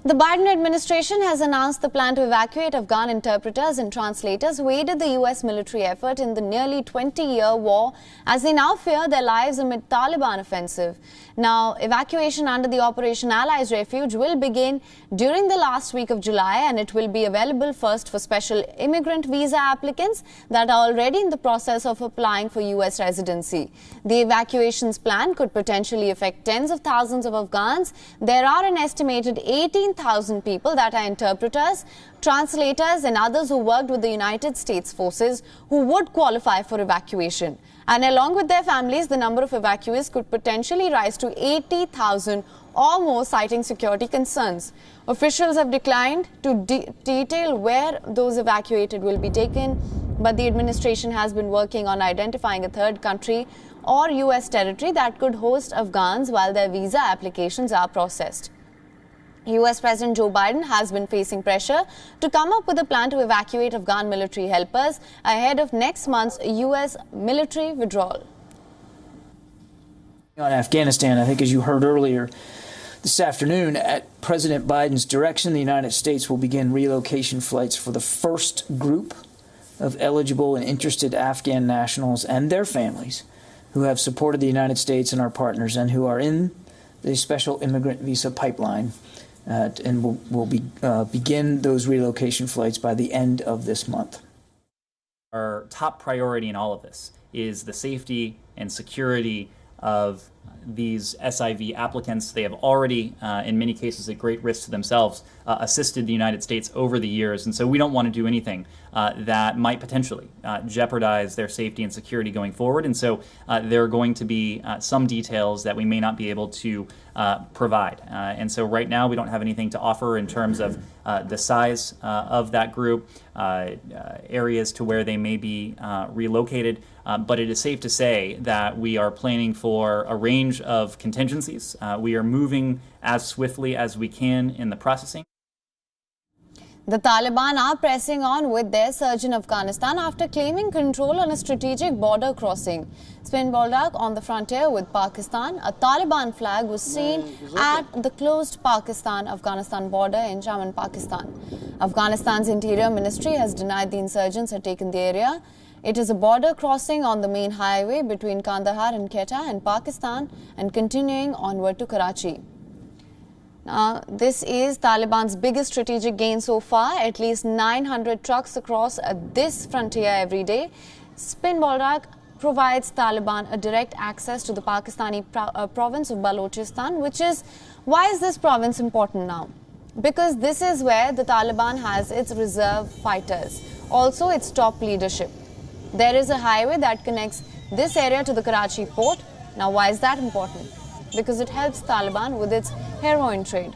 The Biden administration has announced the plan to evacuate Afghan interpreters and translators who aided the U.S. military effort in the nearly 20-year war, as they now fear their lives amid Taliban offensive. Now, evacuation under the Operation Allies Refuge will begin during the last week of July, and it will be available first for special immigrant visa applicants that are already in the process of applying for U.S. residency. The evacuations plan could potentially affect tens of thousands of Afghans. There are an estimated 18,000 people that are interpreters, translators and others who worked with the United States forces who would qualify for evacuation. And along with their families, the number of evacuees could potentially rise to 80,000 or more, citing security concerns. Officials have declined to detail where those evacuated will be taken, but the administration has been working on identifying a third country or U.S. territory that could host Afghans while their visa applications are processed. U.S. President Joe Biden has been facing pressure to come up with a plan to evacuate Afghan military helpers ahead of next month's U.S. military withdrawal. On Afghanistan, I think as you heard earlier this afternoon, at President Biden's direction, the United States will begin relocation flights for the first group of eligible and interested Afghan nationals and their families who have supported the United States and our partners and who are in the special immigrant visa pipeline. And we'll begin those relocation flights by the end of this month. Our top priority in all of this is the safety and security of these SIV applicants. They have already, in many cases at great risk to themselves, assisted the United States over the years. And so we don't want to do anything that might potentially jeopardize their safety and security going forward. And so there are going to be some details that we may not be able to provide. And so right now we don't have anything to offer in terms of the size of that group, areas to where they may be relocated. But it is safe to say that we are planning for a range of contingencies. We are moving as swiftly as we can in the processing. The Taliban are pressing on with their surge in Afghanistan after claiming control on a strategic border crossing. Spin Boldak on the frontier with Pakistan, a Taliban flag was seen at the closed Pakistan-Afghanistan border in Jammu, Pakistan. Afghanistan's Interior Ministry has denied the insurgents had taken the area. It is a border crossing on the main highway between Kandahar and Quetta in Pakistan and continuing onward to Karachi. Now, this is Taliban's biggest strategic gain so far. At least 900 trucks across this frontier every day. Spin Boldak provides Taliban a direct access to the Pakistani province of Balochistan, why is this province important now? Because this is where the Taliban has its reserve fighters, also its top leadership. There is a highway that connects this area to the Karachi port. Now, why is that important? Because it helps Taliban with its heroin trade.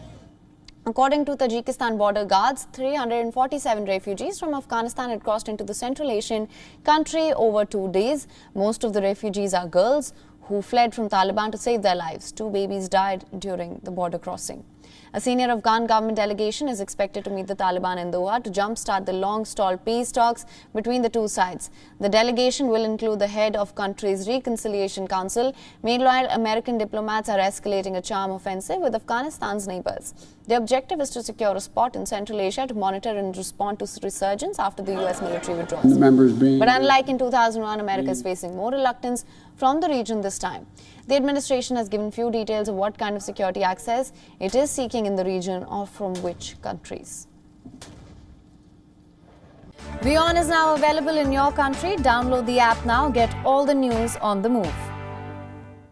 According to Tajikistan border guards, 347 refugees from Afghanistan had crossed into the Central Asian country over 2 days. Most of the refugees are girls who fled from Taliban to save their lives. 2 babies died during the border crossing. A senior Afghan government delegation is expected to meet the Taliban in Doha to jumpstart the long-stalled peace talks between the two sides. The delegation will include the head of country's Reconciliation Council. Meanwhile, American diplomats are escalating a charm offensive with Afghanistan's neighbors. The objective is to secure a spot in Central Asia to monitor and respond to resurgence after the U.S. military withdrawals. But unlike in 2001, America is facing more reluctance from the region this time. The administration has given few details of what kind of security access it is seeking in the region or from which countries. WION is now available in your country. Download the app now. Get all the news on the move.